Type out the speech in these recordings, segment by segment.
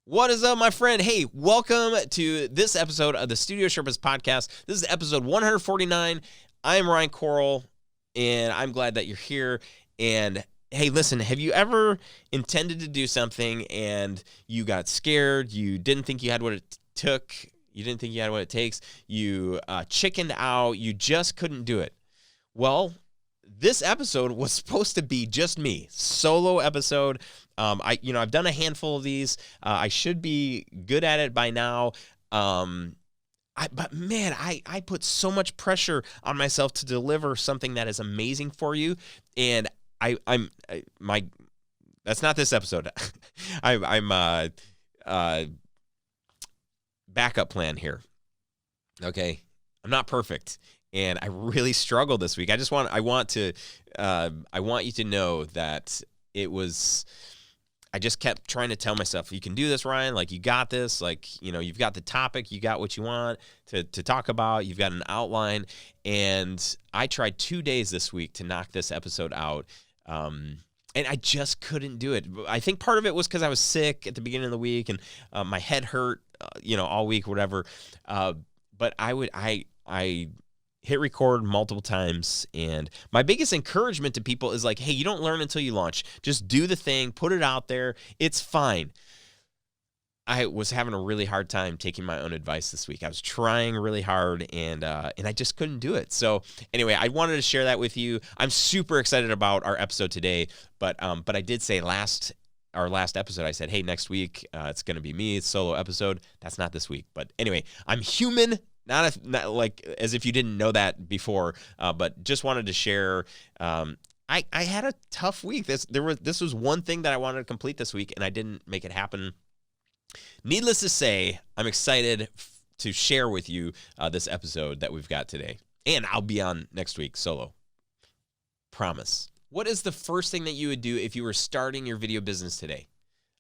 What is up, my friend? Hey, welcome to this episode of the Studio Sherpas podcast. This is episode 149. I am Ryan Coral, and I'm glad that you're here. And hey, listen, have you ever intended to do something and you got scared? You didn't think you had what it took. You didn't think you had what it takes. You chickened out. You just couldn't do it. Well, this episode was supposed to be just me, solo episode. I've done a handful of these. I should be good at it by now. But man, I put so much pressure on myself to deliver something that is amazing for you. And that's not this episode. I'm backup plan here. Okay. I'm not perfect. And I really struggled this week. I want you to know that I just kept trying to tell myself, you can do this, Ryan. Like, you got this. Like, you've got the topic. You got what you want to talk about. You've got an outline. And I tried 2 days this week to knock this episode out. And I just couldn't do it. I think part of it was because I was sick at the beginning of the week and my head hurt, all week, whatever. But I hit record multiple times, and my biggest encouragement to people is like, hey, you don't learn until you launch. Just do the thing, put it out there. It's fine. I was having a really hard time taking my own advice this week. I was trying really hard, and I just couldn't do it. So anyway, I wanted to share that with you. I'm super excited about our episode today, but I did say our last episode, I said, hey, next week it's going to be me. It's a solo episode. That's not this week. But anyway, I'm human. Not like as if you didn't know that before, but just wanted to share. I had a tough week. This was one thing that I wanted to complete this week, and I didn't make it happen. Needless to say, I'm excited to share with you this episode that we've got today, and I'll be on next week solo. Promise. What is the first thing that you would do if you were starting your video business today?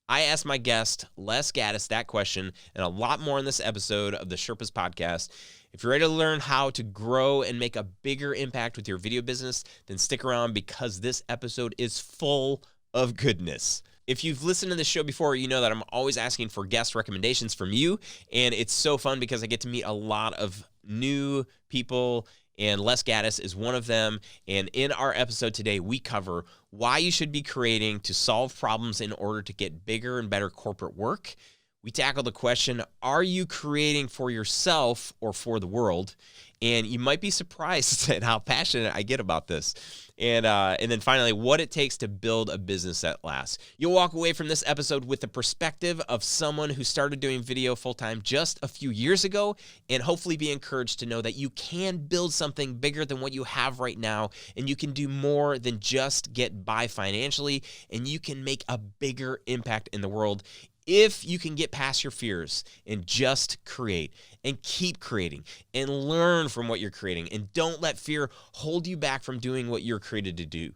I asked my guest, Les Gaddis, that question and a lot more in this episode of the Sherpas podcast. If you're ready to learn how to grow and make a bigger impact with your video business, then stick around because this episode is full of goodness. If you've listened to this show before, you know that I'm always asking for guest recommendations from you, and it's so fun because I get to meet a lot of new people, and Les Gaddis is one of them. And in our episode today, we cover why you should be creating to solve problems in order to get bigger and better corporate work. We tackle the question, are you creating for yourself or for the world? And you might be surprised at how passionate I get about this. And then finally, what it takes to build a business that lasts. You'll walk away from this episode with the perspective of someone who started doing video full-time just a few years ago, and hopefully be encouraged to know that you can build something bigger than what you have right now, and you can do more than just get by financially, and you can make a bigger impact in the world if you can get past your fears and just create and keep creating and learn from what you're creating, and don't let fear hold you back from doing what you're created to do.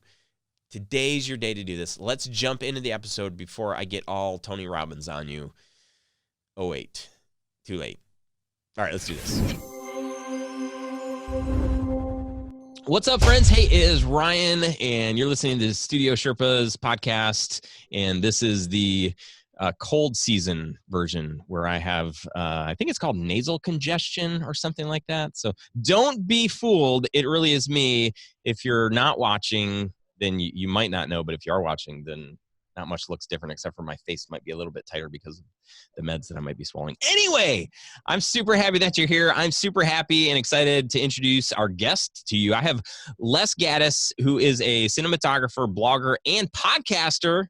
Today's your day to do this. Let's jump into the episode before I get all Tony Robbins on you. Oh, wait. Too late. All right, let's do this. What's up, friends? Hey, it is Ryan, and you're listening to the Studio Sherpas podcast, and this is the cold season version where I have, I think it's called nasal congestion or something like that. So don't be fooled. It really is me. If you're not watching, then you might not know. But if you are watching, then not much looks different, except for my face might be a little bit tighter because of the meds that I might be swallowing. Anyway, I'm super happy that you're here. I'm super happy and excited to introduce our guest to you. I have Les Gaddis, who is a cinematographer, blogger, and podcaster.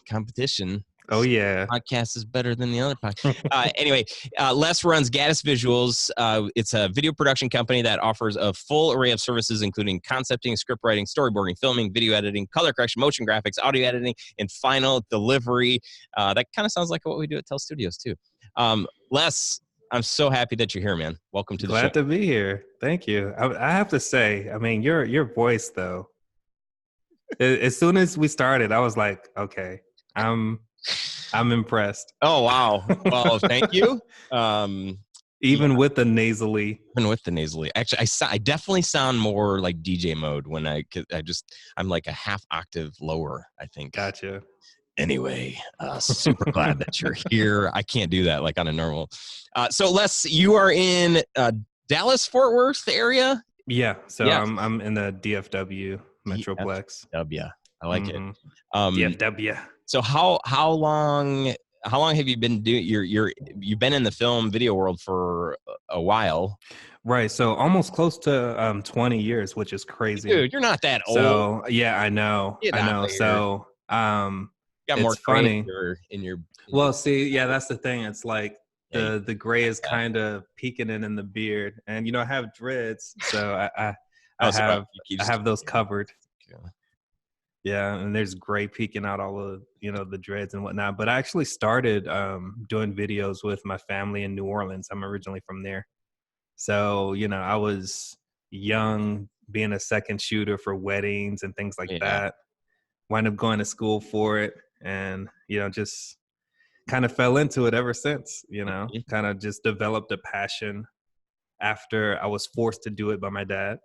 Competition. Oh, yeah. Podcast is better than the other podcast. Anyway, Les runs Gaddis Visuals. It's a video production company that offers a full array of services, including concepting, scriptwriting, storyboarding, filming, video editing, color correction, motion graphics, audio editing, and final delivery. That kind of sounds like what we do at Tell Studios, too. Les, I'm so happy that you're here, man. Welcome to the show. Glad to be here. Thank you. I have to say, I mean, your voice, though, as soon as we started, I was like, okay, I'm impressed. Oh, wow. Well, thank you. Even with the nasally. Even with the nasally. Actually, I definitely sound more like DJ mode when I'm like a half octave lower, I think. Gotcha. Anyway, super glad that you're here. I can't do that like on a normal. So Les, you are in Dallas, Fort Worth area. Yeah, so Yes. I'm in the DFW Metroplex. DFW. I like it. Mm-hmm. Um, DFW. so how long have you been doing you've been in the film video world for a while? Right, so almost close to 20 years, which is crazy. Dude, you're not that old. So yeah, I know, Get I out know. of here. So You got more it's gray funny. in your Well, see, yeah, that's the thing. It's like yeah, you the gray is that. kind of peeking in the beard, and I have dreads, so Oh, so you I just have those covered. yeah. Yeah, and there's gray peeking out all of the dreads and whatnot. But I actually started doing videos with my family in New Orleans. I'm originally from there, so I was young, being a second shooter for weddings and things like Yeah. that. Wind up going to school for it, and just kind of fell into it ever since. Mhm. Kind of just developed a passion after I was forced to do it by my dad.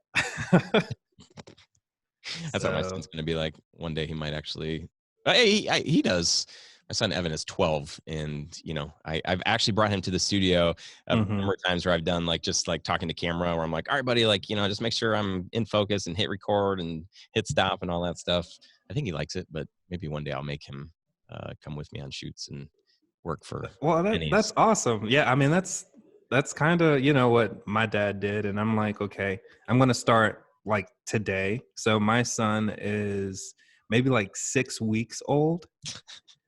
That's what my So, son's going to be like. One day he might actually. Hey, he does. My son Evan is 12, and I've actually brought him to the studio a mhm. number of times where I've done like just like talking to camera, where I'm like, all right, buddy, like just make sure I'm in focus and hit record and hit stop and all that stuff. I think he likes it, but maybe one day I'll make him come with me on shoots and work for Well, that's pennies. awesome. Yeah, I mean that's kind of what my dad did, and I'm like, okay, I'm gonna start like today. So my son is maybe like 6 weeks old.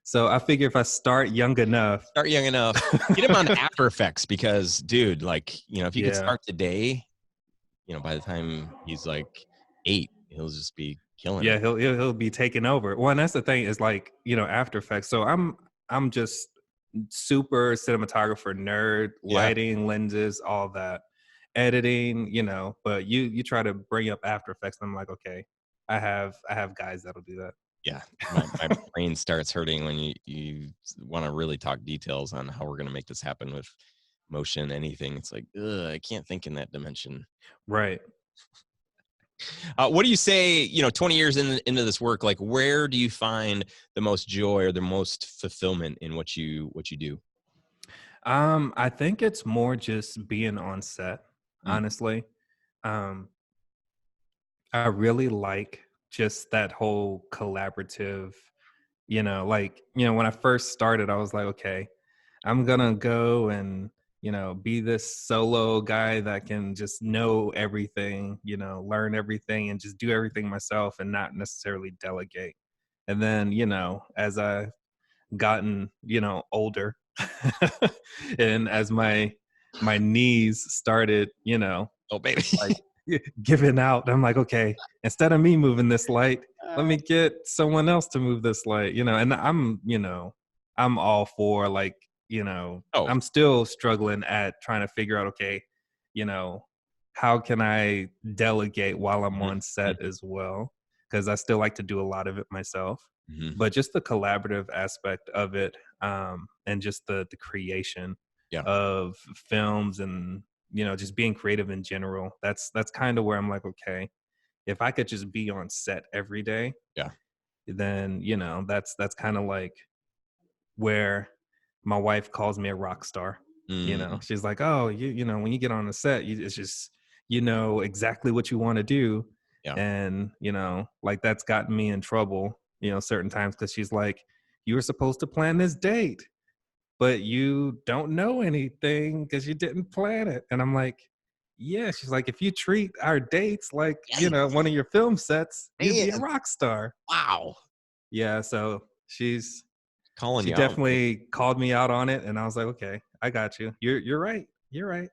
So I figure if I start young enough, Start young enough. Get him on After Effects because, dude, like if you could yeah, start today, by the time he's like 8, he'll just be killing yeah, it. he'll be taking over. Well, and that's the thing is like After Effects. So I'm just super cinematographer nerd, Yeah, lighting, lenses, all that, editing. But you try to bring up After Effects, and I'm like, okay, I have guys that'll do yeah. My that. brain starts hurting when you want to really talk details on how we're gonna make this happen with motion, anything. It's like, ugh, I can't think in that dimension. Right. What do you say? 20 years into this work, like where do you find the most joy or the most fulfillment in what you do? I think it's more just being on set, Mm, honestly. Um, I really like just that whole collaborative, like, when I first started, I was like, okay, I'm gonna go and, be this solo guy that can just know everything, learn everything and just do everything myself and not necessarily delegate. And then, as I gotten older and as my knees started oh, baby. like giving out, I'm like, okay, instead of me moving this light, let me get someone else to move this light. And I'm all for like Oh, I'm still struggling at trying to figure out, okay, you know how can I delegate while I'm mhm, on set mhm, as well, because I still like to do a lot of it myself. mhm. But just the collaborative aspect of it, and just the creation Yeah, of films, and just being creative in general, that's kind of where I'm like, okay, if I could just be on set every day, yeah. then that's kind of like where my wife calls me a rock star. Mm, She's like, oh, when you get on the set, it's just exactly what you want to do. yeah. And like that's gotten me in trouble certain times, because she's like, you were supposed to plan this date, but you don't know anything because you didn't plan it. And I'm like, yeah. She's like, if you treat our dates like Yikes. one of your film sets, you'd be a Man, rock star. wow. Yeah, so Calling she you out, man. definitely called me out on it, and I was like, okay, I got you. You're right. You're right.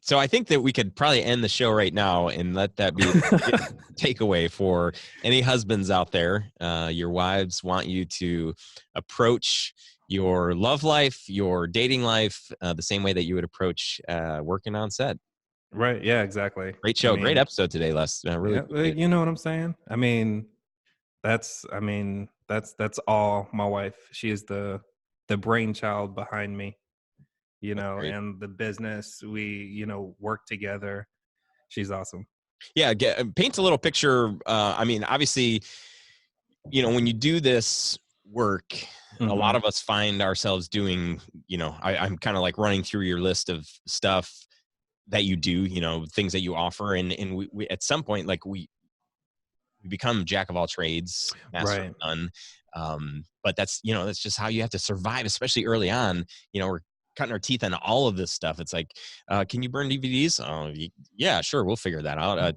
So I think that we could probably end the show right now and let that be the takeaway for any husbands out there. Your wives want you to approach your love life, your dating life, the same way that you would approach working on set. Right. Yeah, exactly. Great I show. Great mean, episode today, Les. I really yeah, appreciate it. you know what I'm saying? That's all my wife. She is the brainchild behind me, That's great. and the business. We, work together. She's awesome. Yeah, paints a little picture. I mean, obviously, when you do this, work, a lot Mhm. of us find ourselves doing, I'm kind of like running through your list of stuff that you do, things that you offer. And we at some point, like we become jack of all trades, master of Right. none. But that's just how you have to survive, especially early on. We're cutting our teeth on all of this stuff. It's like, can you burn DVDs? Oh, yeah, sure, we'll figure that out.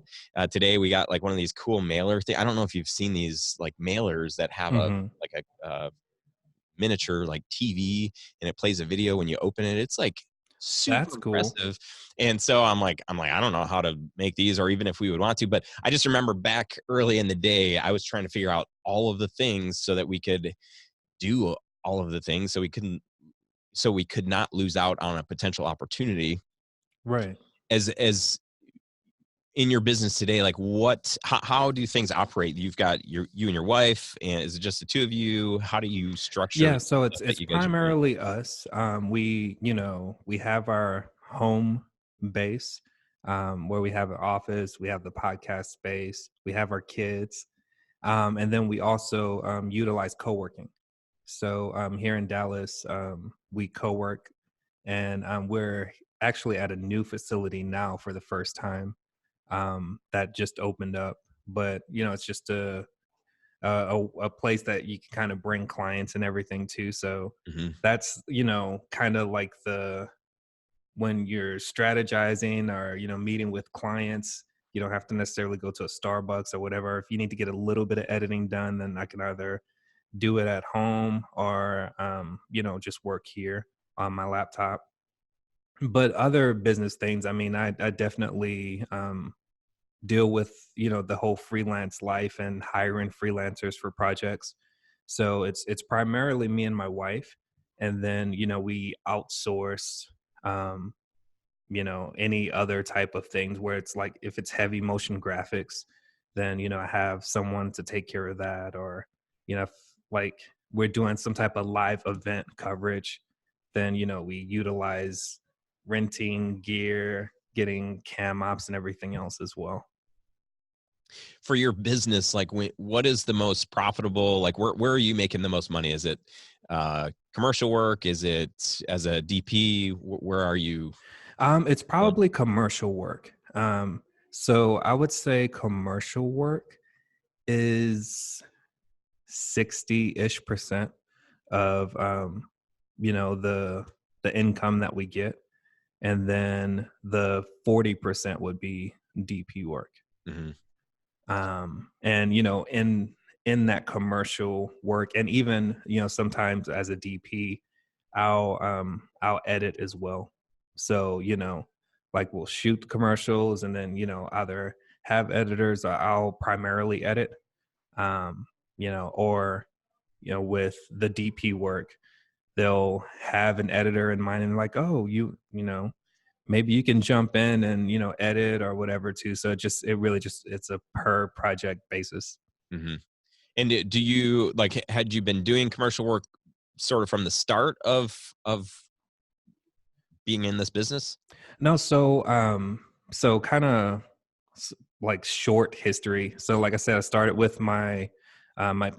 Today we got like one of these cool mailer thing. I don't know if you've seen these like mailers that have a Mhm. like a miniature like TV, and it plays a video when you open it. It's like super That's cool. impressive. And so I'm like, I don't know how to make these, or even if we would want to, but I just remember back early in the day, I was trying to figure out all of the things so that we could do all of the things so we could not lose out on a potential opportunity. Right. As in your business today, like how do things operate? You've got you and your wife, and is it just the two of you? How do you structure Yeah, the so stuff that it's you guys are doing? primarily us. We have our home base, where we have an office, we have the podcast space, we have our kids, and then we also utilize co-working. So here in Dallas, we co-work, and we're actually at a new facility now for the first time, that just opened up. But it's just a place that you can kind of bring clients and everything to. So Hmm. that's kind of like the when you're strategizing or meeting with clients, you don't have to necessarily go to a Starbucks or whatever. If you need to get a little bit of editing done, then I can either do it at home or just work here on my laptop. But other business things, I mean, I definitely deal with the whole freelance life and hiring freelancers for projects. So it's primarily me and my wife, and then we outsource um any other type of things where it's like if it's heavy motion graphics, then I have someone to take care of that. Or if like we're doing some type of live event coverage, then we utilize renting gear, getting cam ops and everything else as well. For your business, like what is the most profitable? Like where are you making the most money? Is it commercial work? Is it as a DP? Where are you It's going? probably commercial work. So I would say commercial work is 60-ish% of the income that we get. And then the 40% would be DP work. Hmm. And in that commercial work, and even sometimes as a DP, I'll edit as well. So like we'll shoot commercials and then either have editors or I'll primarily edit. Or with the DP work, they'll have an editor in mind and like, oh, maybe you can jump in and edit or whatever too. So it really just it's a per project basis. Hmm. And do you like had you been doing commercial work sort of from the start of being in this business? No, so kind of like short history. So like I said, I started with my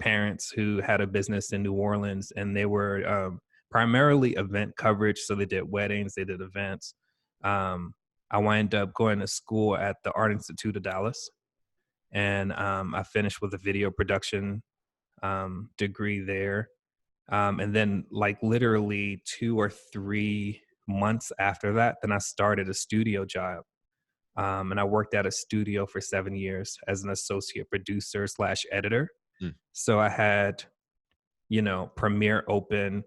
parents who had a business in New Orleans, and they were primarily event coverage. So they did weddings, they did events. Um, I wound up going to school at the Art Institute of Dallas, and I finished with a video production degree there. And then, like literally 2 or 3 months after that, then I started a studio job. And I worked at a studio for 7 years as an associate producer slash editor. Mm, So I had, Premiere open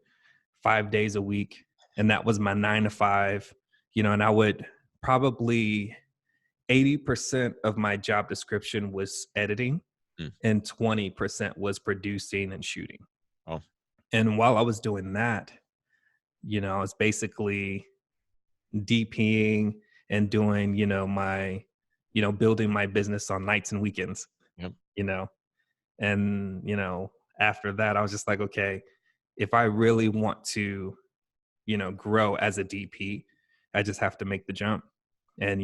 5 days a week. And that was my 9 to 5, and I would probably 80% of my job description was editing mm. and 20% was producing and shooting. Oh, And while I was doing that, I was basically DPing and doing, building my business on nights and weekends, yep. you know. And, after that, I was just like, okay, if I really want to, grow as a DP, I just have to make the jump. And,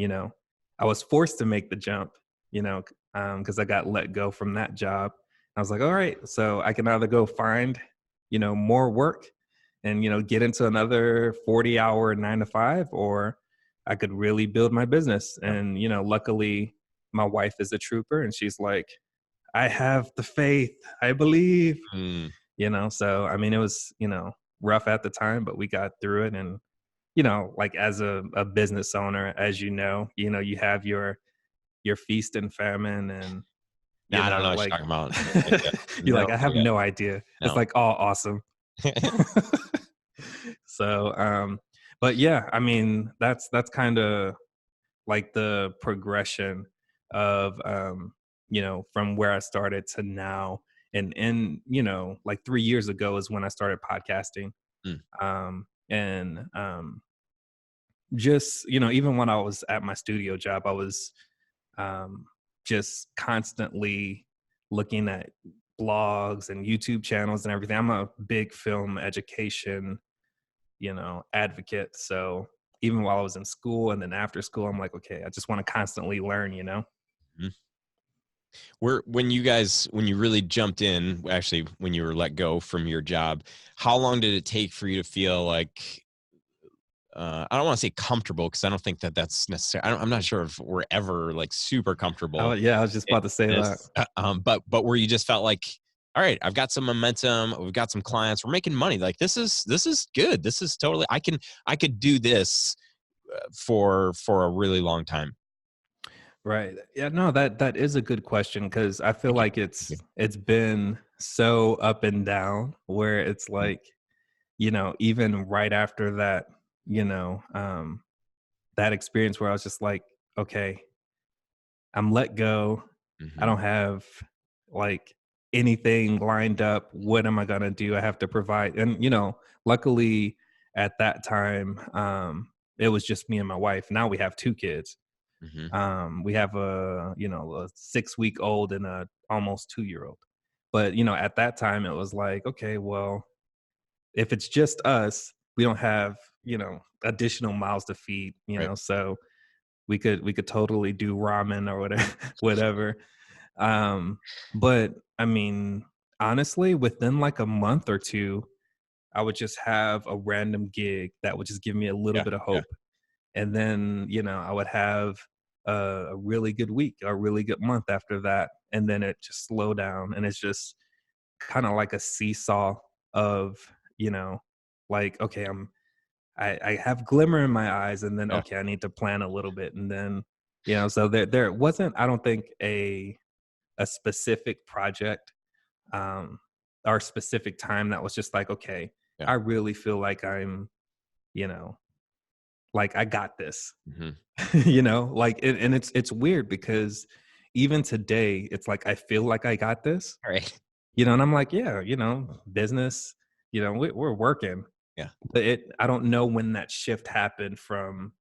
I was forced to make the jump, because I got let go from that job. I was like, all right, so I can either go find, more work and, get into another 40-hour 9 to 5, or I could really build my business. Yeah. And, luckily my wife is a trooper and she's like, I have the faith, I believe, Mm. so I mean, it was, rough at the time, but we got through it. And, like as a business owner, as you have your feast and famine, and No, I don't know what like you're talking about. Yeah. you're No like, I have idea. no idea. It's No. like all awesome. So, but yeah, I mean, that's kind of like the progression of, from where I started to now. And like 3 years ago is when I started podcasting. Mm. And just, even when I was at my studio job, I was, um, just constantly looking at blogs and YouTube channels and everything. I'm a big film education, advocate. So even while I was in school and then after school, I'm like, okay, I just want to constantly learn. Mhm. When you really jumped in, actually, when you were let go from your job, how long did it take for you to feel like, I don't want to say comfortable, because I don't think that that's necessary. I'm not sure if we're ever like super Oh comfortable yeah, I was just in about to say that. this, but where you just felt like, all right, I've got some momentum, we've got some clients, we're making money. Like this is good. This is totally, I could do this for a really long time. Right. Yeah, no, that is a good question, because I feel Thank you. like Thank you. it's been so up and down, where it's Mm. like, even right after that, that experience where I was just like, okay, I'm let go. I Mhm. don't have like anything lined up. What am I gonna do? I have to provide. And luckily at that time, it was just me and my wife. Now we have two kids. Mhm. We have a 6 week old and a almost 2 year old. But at that time it was like, okay, well, if it's just us, we don't have, additional mouths to feed, Right. so we could totally do ramen or whatever. whatever. um but I mean, honestly, within like a month or two, I would just have a random gig that would just give me a little Yeah. bit of Yeah. hope. And then I would have a really good week, a really good month after that, and then it just slow down. And it's just kind of like a seesaw of, you know like, okay, I have glimmer in my eyes, and then Yeah. okay, I need to plan a little bit. And then so there wasn't, I don't think, a specific project, um or specific time that was just like, okay, Yeah. I really feel like I'm, you know like, I got this. Mhm. Like, and it's weird because even today it's like I feel like I got this, All right. and I'm like, yeah, business, we're working. Yeah. But I don't know when that shift happened from,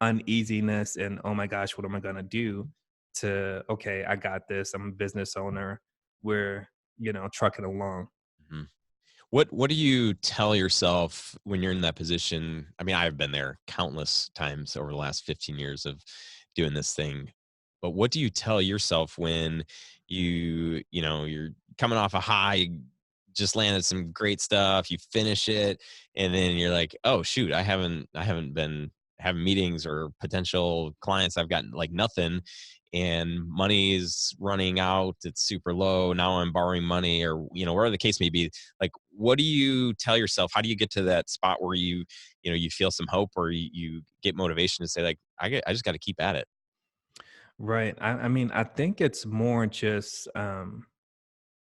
uneasiness and, oh my gosh, what am I gonna do, to, okay, I got this. I'm a business owner. We're, trucking along. Mhm. What do you tell yourself when you're in that position? I mean, I've been there countless times over the last 15 years of doing this thing. But what do you tell yourself when you're coming off a high, you just landed some great stuff, you finish it, and then you're like, "Oh shoot, I haven't been having meetings or potential clients. I've got like nothing, and money's running out. It's super low. Now I'm borrowing money, or whatever the case may be. Like, what do you tell yourself? How do you get to that spot where you feel some hope, or you get motivation to say, like, I just got to keep at it? Right. I mean, I think it's more just,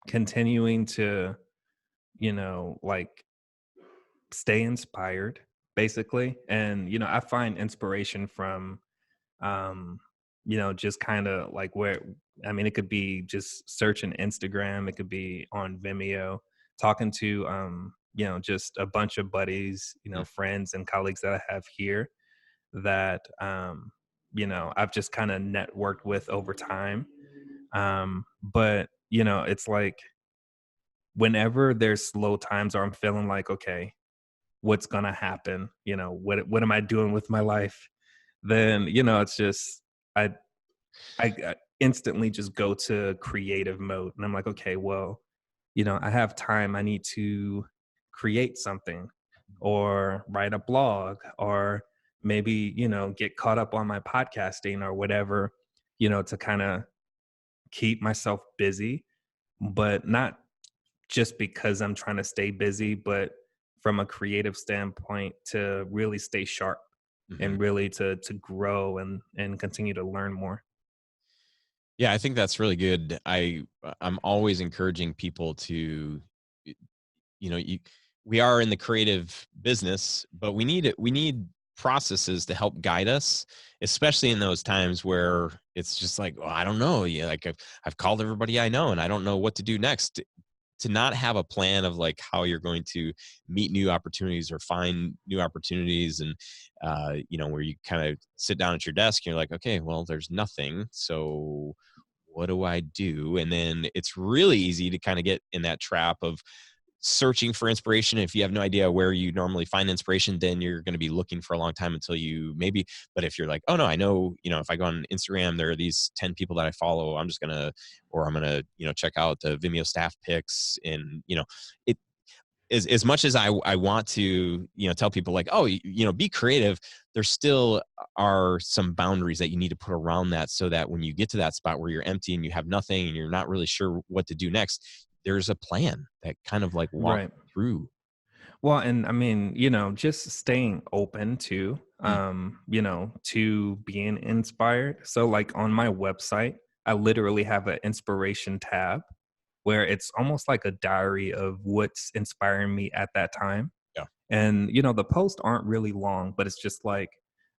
continuing to, like, stay inspired, basically. And I find inspiration from, um just kind of like, where, I mean, it could be just searching Instagram, it could be on Vimeo, talking to, just a bunch of buddies, Mm. friends and colleagues that I have here, that, I've just kind of networked with over time. But it's like, whenever there's slow times, or I'm feeling like, okay, what's gonna happen, what am I doing with my life, then it's just, I instantly just go to creative mode. And I'm like, okay, well, I have time. I need to create something or write a blog or maybe, get caught up on my podcasting or whatever, to kind of keep myself busy, but not just because I'm trying to stay busy, but from a creative standpoint to really stay sharp Hmm. and really to grow and continue to learn more. Yeah, I think that's really good. I'm always encouraging people to, y- you we are in the creative business, but we need processes to help guide us, especially in those times where it's just like, well, I don't know. Yeah, like I've called everybody I know and I don't know what to do next. To not have a plan of like how you're going to meet new opportunities or find new opportunities, and where you kind of sit down at your desk and you're like, okay, well, there's nothing, so what do I do? And then it's really easy to kind of get in that trap of searching for inspiration. If you have no idea where you normally find inspiration, then you're going to be looking for a long time until you maybe. But if you're like, oh no, I know, if I go on Instagram, there are these 10 people that I follow, I'm gonna check out the Vimeo staff picks. And it as much as I want to tell people like, oh, be creative, there still are some boundaries that you need to put around that, so that when you get to that spot where you're empty and you have nothing and you're not really sure what to do next, there's a plan that kind of like walks Right. through. Well, and I mean, just staying open to, Mm, to being inspired. So, like on my website, I literally have an inspiration tab where it's almost like a diary of what's inspiring me at that time. yeah. And, the posts aren't really long, but it's just like,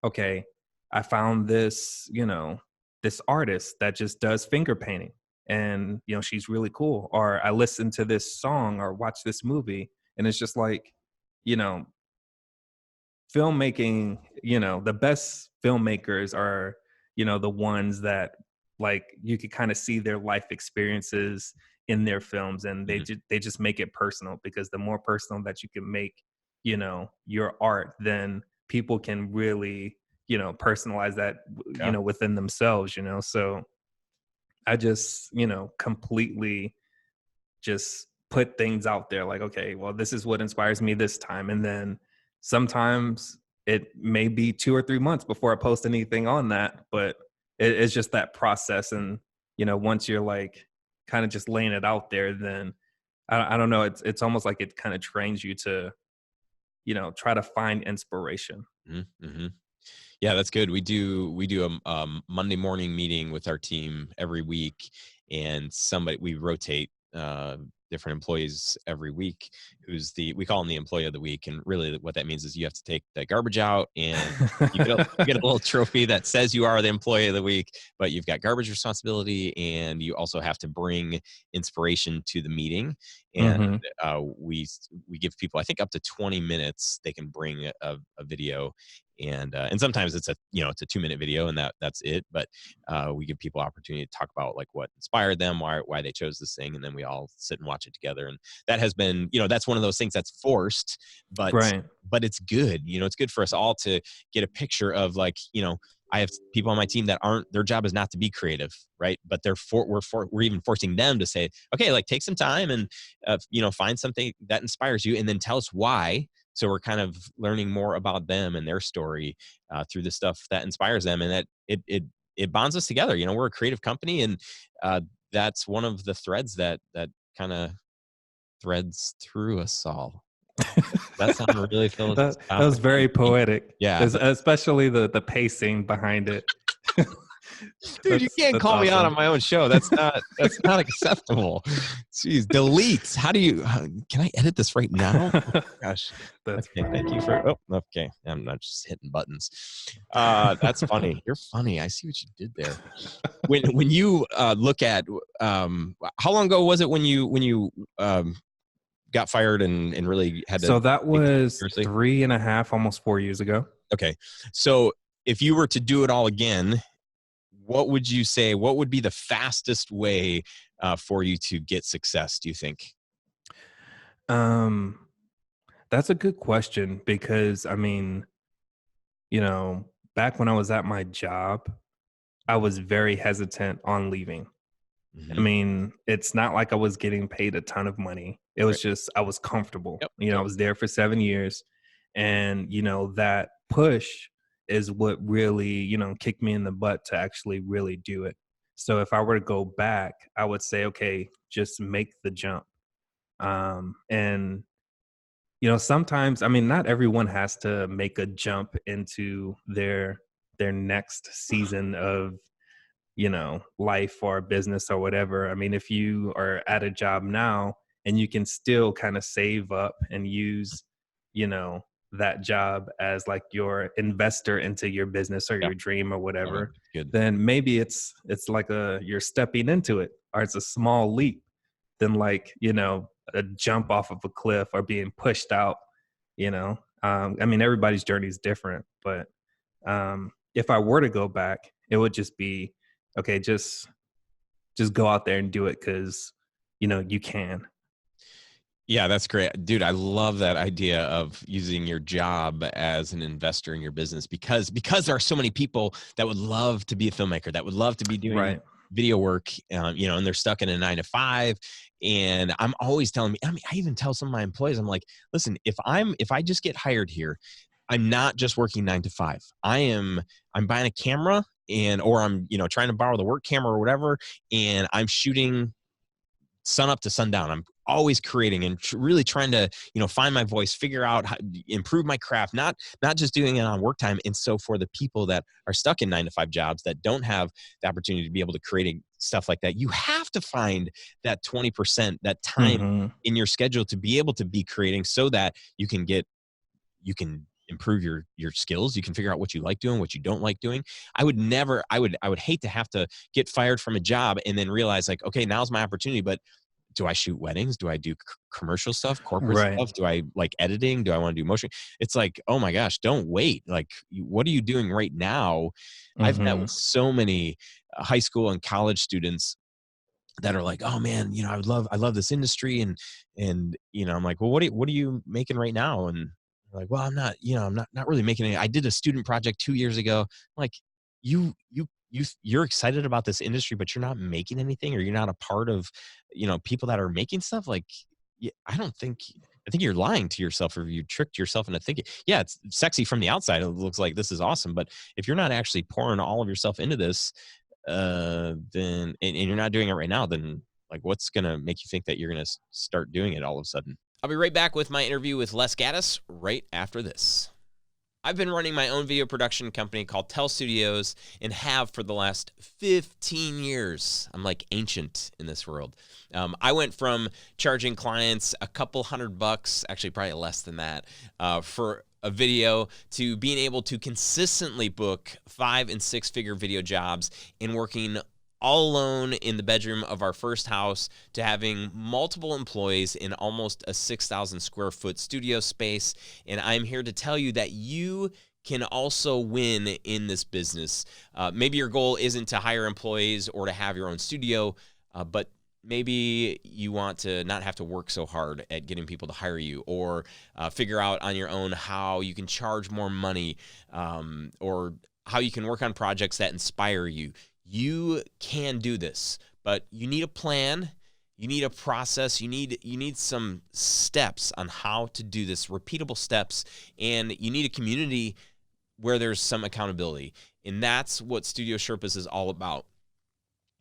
okay, I found this artist that just does finger painting. And, she's really cool. Or I listened to this song or watched this movie. And it's just like, you know, filmmaking, the best filmmakers are, the ones that like you could kind of see their life experiences in their films, and Mhm. they just make it personal, because the more personal that you can make, your art, then people can really, personalize that, Yeah. within themselves, so I just, completely just put things out there like, okay, well, this is what inspires me this time. And then sometimes it may be 2 or 3 months before I post anything on that, but it's just that process. And, once you're like kind of just laying it out there, then I don't know. It's almost like it kind of trains you to, try to find inspiration. Mhm, mhm. Yeah, that's good. We do a Monday morning meeting with our team every week, and we rotate different employees every week. We call them the employee of the week, and really what that means is you have to take the garbage out, and you get a little trophy that says you are the employee of the week. But you've got garbage responsibility, and you also have to bring inspiration to the meeting. And Hmm. we give people, I think, up to 20 minutes they can bring a video, and sometimes it's a 2-minute video, and that's it. But we give people opportunity to talk about like what inspired them, why they chose this thing, and then we all sit and watch it together. And that has been, that's one of those things that's forced, but Right. it's good. It's good for us all to get a picture of like, I have people on my team that aren't, their job is not to be creative, right? But we're even forcing them to say, okay, like take some time and find something that inspires you, and then tell us why. So we're kind of learning more about them and their story through the stuff that inspires them, and that it bonds us together. We're a creative company, and uh, that's one of the threads that kind of threads through us all. That sound really That was very philosophical? poetic, Yeah, especially the pacing behind it. dude, you can't That's call me out on awesome. my own show. That's not acceptable. Jeez, delete. How do you? Can I edit this right now? Oh, gosh. That's Okay, thank funny. you for. Oh, okay. I'm not just hitting buttons. That's funny. You're funny. I see what you did there. When you look at how long ago was it when you got fired and really had to So that take this was seriously? 3.5, almost 4 years ago. Okay, so if you were to do it all again, what would you say? What would be the fastest way for you to get success, do you think? Um, that's a good question, because I mean, back when I was at my job, I was very hesitant on leaving. I Hmm. mean, it's not like I was getting paid a ton of money. It Right. was just I was comfortable. Yep. I Yep. was there for 7 years, and, that push is what really, kicked me in the butt to actually really do it. So if I were to go back, I would say, "Okay, just make the jump." And, sometimes, I mean, not everyone has to make a jump into their next season of, life or business or whatever. I mean, if you are at a job now and you can still kind of save up and use, you know, that job as like your investor into your business or Yeah. your dream or Oh, whatever, that's good. then maybe it's like you're stepping into it, or it's a small leap than like, a jump off of a cliff or being pushed out, you know. I mean, everybody's journey is different, but if I were to go back, it would just be, okay, just go out there and do it because you can. Yeah, that's great. Dude, I love that idea of using your job as an investor in your business because there are so many people that would love to be a filmmaker, that would love to be doing Right. video work, and they're stuck in a 9 to 5. And I'm always telling me, I mean, I even tell some of my employees, I'm like, listen, if I just get hired here, I'm not just working 9 to 5. I'm buying a camera or I'm, trying to borrow the work camera or whatever, and I'm shooting sun up to sundown. I'm always creating and really trying to, find my voice, figure out how improve my craft, not just doing it on work time. And so for the people that are stuck in 9 to 5 jobs that don't have the opportunity to be able to create stuff like that, you have to find that 20%, that time Hmm. in your schedule to be able to be creating so that you can improve your skills. You can figure out what you like doing, what you don't like doing. I would hate to have to get fired from a job and then realize like, okay, now's my opportunity. But do I shoot weddings? Do I do commercial stuff, corporate Right. stuff? Do I like editing? Do I want to do motion? It's like, oh my gosh, don't wait. Like, what are you doing right now? I've met Hmm. with so many high school and college students that are like, oh man, I love this industry. And I'm like, well, what are you making right now? And they're like, well, I'm not really making any. I did a student project 2 years ago. I'm like, you're excited about this industry, but you're not making anything, or you're not a part of, people that are making stuff. Like, yeah, I think you're lying to yourself, or you tricked yourself into thinking, yeah, it's sexy from the outside. It looks like this is awesome. But if you're not actually pouring all of yourself into this, then and you're not doing it right now, then like what's gonna make you think that you're gonna start doing it all of a sudden? I'll be right back with my interview with Les Gaddis right after this. I've been running my own video production company called Tell Studios and have for the last 15 years. I'm like ancient in this world. I went from charging clients a couple $100, actually probably less than that, for a video, to being able to consistently book 5 and 6 figure video jobs and working all alone in the bedroom of our first house, to having multiple employees in almost a 6,000 square foot studio space. And I'm here to tell you that you can also win in this business. Maybe your goal isn't to hire employees or to have your own studio, but maybe you want to not have to work so hard at getting people to hire you, or figure out on your own how you can charge more money, or how you can work on projects that inspire you. You can do this, but you need a plan. You need a process. You need some steps on how to do this, repeatable steps, and you need a community where there's some accountability. And that's what Studio Sherpas is all about.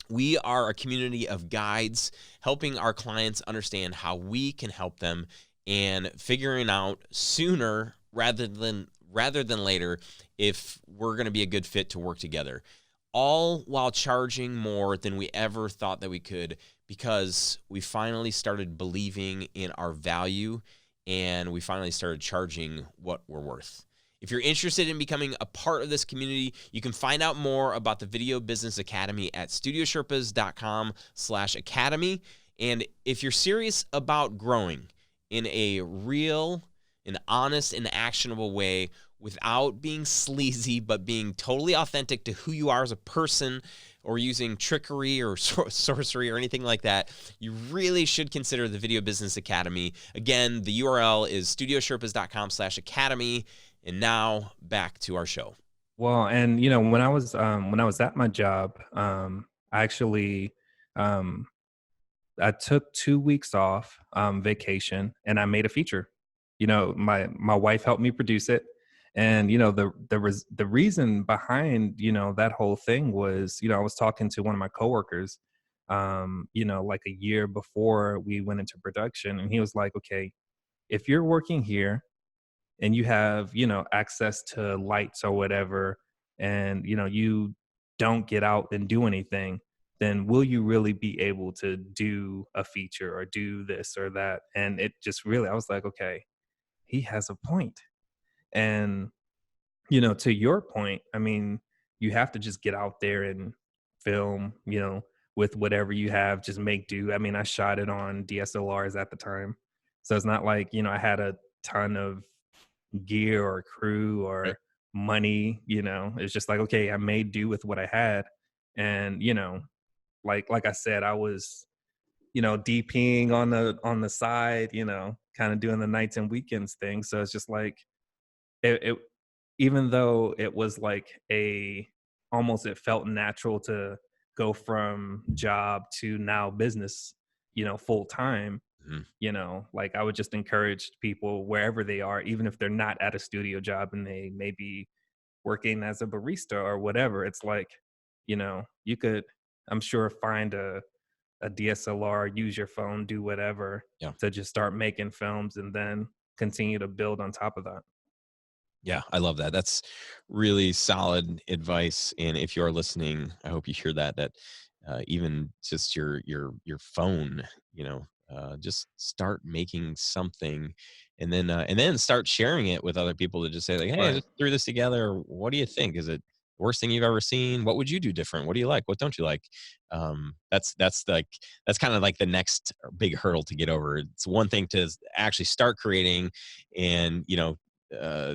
We are a community of guides helping our clients understand how we can help them, and figuring out sooner rather than later if we're going to be a good fit to work together. All while charging more than we ever thought that we could, because we finally started believing in our value, and we finally started charging what we're worth. If you're interested in becoming a part of this community, you can find out more about the Video Business Academy at studiosherpas.com/academy. And if you're serious about growing in a real and honest and actionable way, without being sleazy, but being totally authentic to who you are as a person, or using trickery or sorcery or anything like that, you really should consider the Video Business Academy. Again, the URL is studiosherpas.com/academy. And now back to our show. Well, and when I was at my job, I actually um I took 2 weeks off, vacation, and I made a feature. My wife helped me produce it, and, the reason behind, that whole thing was, I was talking to one of my coworkers, like a year before we went into production, and he was like, "Okay, if you're working here and you have, access to lights or whatever, and, you don't get out and do anything, then will you really be able to do a feature or do this or that?" And it just really, I was like, okay, he has a point. And, to your point, I mean, you have to just get out there and film, with whatever you have, just make do. I mean, I shot it on DSLRs at the time. So it's not like, I had a ton of gear or crew Right. or money. It's just like, okay, I made do with what I had. And, like I said, I was, DPing on the side, kind of doing the nights and weekends thing. So it's just like it even though it was like a almost it felt natural to go from job to now business, full time, Mhm. like I would just encourage people wherever they are, even if they're not at a studio job and they may be working as a barista or whatever. It's like, you could, I'm sure, find a DSLR, use your phone, do whatever Yeah. to just start making films and then continue to build on top of that. Yeah, I love that. That's really solid advice. And if you're listening, I hope you hear that. That even just your phone, just start making something, and then start sharing it with other people to just say like, hey, I Right. just threw this together. What do you think? Is it the worst thing you've ever seen? What would you do different? What do you like? What don't you like? That's kind of like the next big hurdle to get over. It's one thing to actually start creating, and Uh,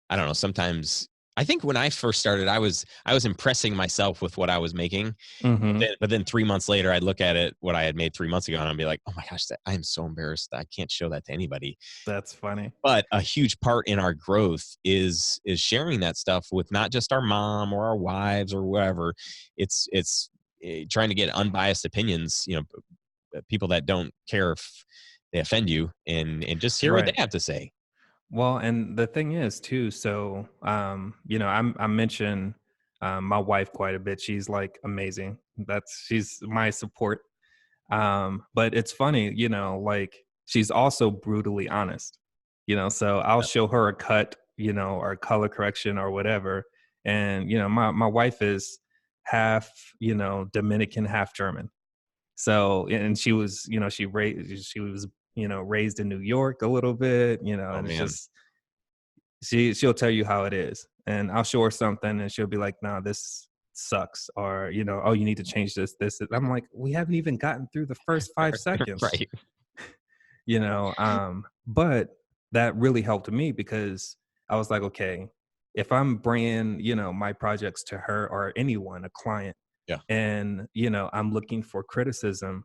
I don't know, sometimes I think when I first started, I was impressing myself with what I was making, Hmm. but then 3 months later, I'd look at it, what I had made 3 months ago, and I'd be like, "Oh my gosh, that I am so embarrassed. I can't show that to anybody." That's funny. But a huge part in our growth is sharing that stuff with not just our mom or our wives or whatever. It's trying to get unbiased opinions, people that don't care if they offend you, and just hear what they Right. have to say. Well, and the thing is too, so I mention my wife quite a bit. She's like amazing. She's my support. But it's funny, like she's also brutally honest. So I'll Yeah. show her a cut, or color correction or whatever. And my wife is half, Dominican, half German. So, and she was, she was, raised in New York a little bit, Oh, and it's man. just she'll tell you how it is. And I'll show her something and she'll be like, "Nah, this sucks," or, "Oh, you need to change this." I'm like, "We haven't even gotten through the first 5 seconds." Right. But that really helped me because I was like, okay, if I'm bringing, my projects to her or anyone, a client, Yeah. and, I'm looking for criticism,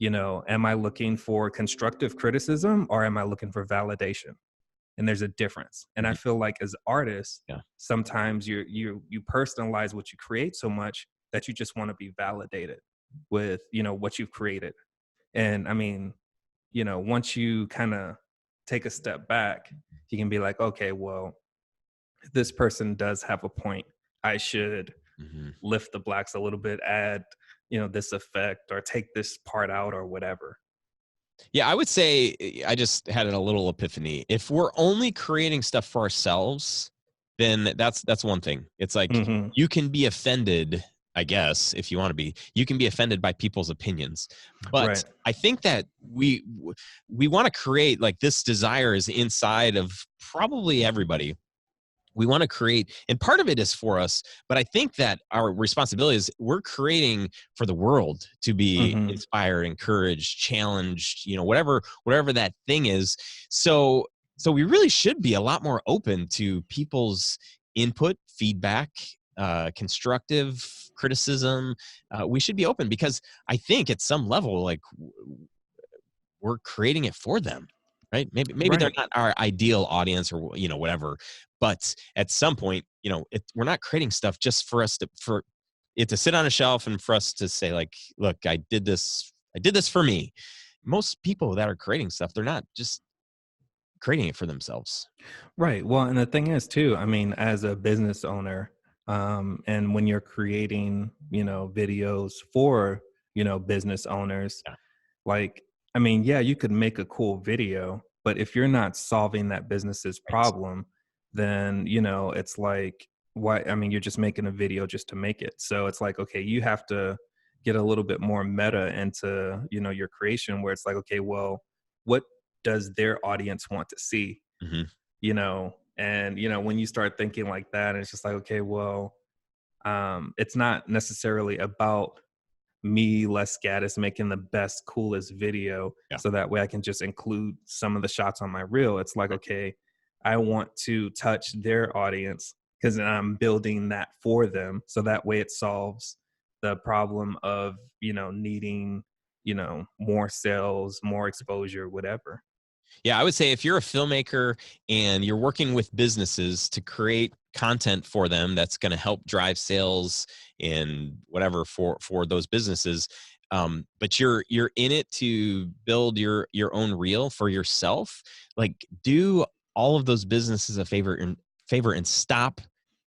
am I looking for constructive criticism or am I looking for validation? And there's a difference. And I Mhm. feel like as artists, Yeah. sometimes you personalize what you create so much that you just want to be validated with, what you've created. And I mean, once you kind of take a step back, you can be like, okay, well, this person does have a point. I should Mhm. lift the blacks a little bit, add, this effect or take this part out or whatever. Yeah, I would say I just had a little epiphany. If we're only creating stuff for ourselves, then that's one thing. It's like Hmm. you can be offended, I guess, if you want to be. You can be offended by people's opinions. But Right. I think that we want to create like this desire is inside of probably everybody. We want to create, and part of it is for us, but I think that our responsibility is we're creating for the world to be Hmm. inspired, encouraged, challenged, whatever that thing is. So we really should be a lot more open to people's input, feedback, constructive criticism. We should be open because I think at some level, like we're creating it for them. right? Maybe they're Right. not our ideal audience or whatever, but at some point, we're not creating stuff just for us to for it to sit on a shelf and for us to say like, look, I did this for me. Most people that are creating stuff, they're not just creating it for themselves. Right. Well, and the thing is too, I mean, as a business owner, and when you're creating, videos for, business owners, Yeah. like, I mean, yeah, you could make a cool video, but if you're not solving that business's Right. problem, then, it's like, why? I mean, you're just making a video just to make it. So it's like, okay, you have to get a little bit more meta into, your creation where it's like, okay, well, what does their audience want to see? Hmm. And when you start thinking like that, it's just like, okay, well, it's not necessarily about me, Les Gaddis, making the best, coolest video Yeah. so that way I can just include some of the shots on my reel. It's like, Right. okay, I want to touch their audience because I'm building that for them. So that way it solves the problem of, needing, more sales, more exposure, whatever. Yeah, I would say if you're a filmmaker and you're working with businesses to create content for them that's going to help drive sales and whatever for those businesses, but you're in it to build your own reel for yourself, like do all of those businesses a favor and stop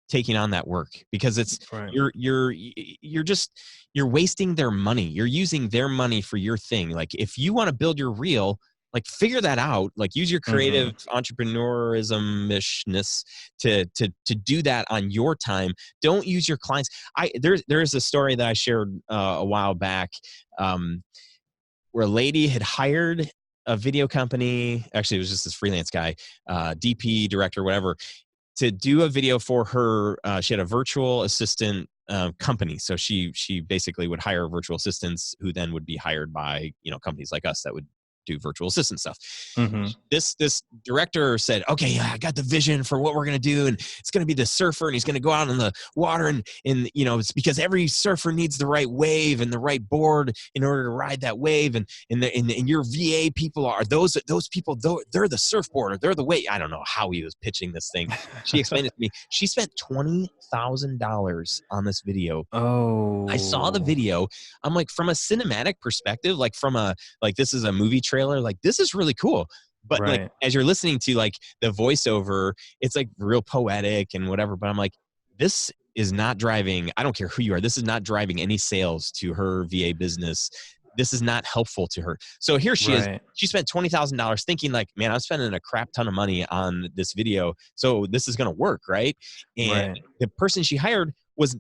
taking on that work, because it's Right. you're just you're wasting their money. You're using their money for your thing. Like if you want to build your reel, like figure that out, like use your creative Hmm. entrepreneurism ishness to do that on your time. Don't use your clients. There's a story that I shared a while back, um, where a lady had hired a video company. Actually, it was just this freelance guy, DP director, whatever, to do a video for her. She had a virtual assistant company, so she basically would hire virtual assistants who then would be hired by companies like us that would do virtual assistant stuff. Hmm. This director said, okay, yeah, I got the vision for what we're going to do, and it's going to be the surfer, and he's going to go out on the water, and it's because every surfer needs the right wave and the right board in order to ride that wave, and your VA people are those people, they're the surfboard, or they're the wave. I don't know how he was pitching this thing. She explained it to me. She spent $20,000 on this video. I saw the Oh, video. I'm like, from a cinematic perspective, like from a like this is a movie trailer, like this is really cool. But like right, as you're listening to like the voiceover, it's like real poetic and whatever. But I'm like, this is not driving. I don't care who you are. This is not driving any sales to her VA business. This is not helpful to her. So here she is. right, She spent $20,000 thinking like, man, I'm spending a crap ton of money on this video, so this is going to work, right? And right, the person she hired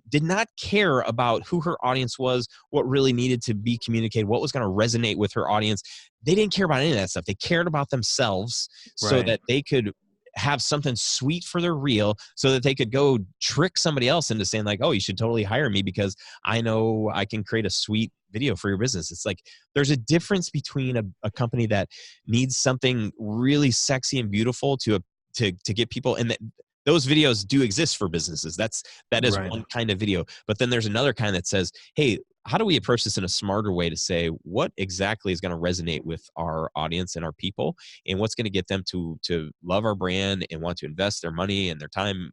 did not care about who her audience was, what really needed to be communicated, what was going to resonate with her audience. They didn't care about any of that stuff. They cared about themselves so right, that they could have something sweet for their reel, so that they could go trick somebody else into saying like, oh, you should totally hire me because I know I can create a sweet video for your business. It's like there's a difference between a company that needs something really sexy and beautiful to get people, and that those videos do exist for businesses. That is right, one kind of video. But then there's another kind that says, hey, how do we approach this in a smarter way to say what exactly is going to resonate with our audience and our people, and what's going to get them to love our brand and want to invest their money and their time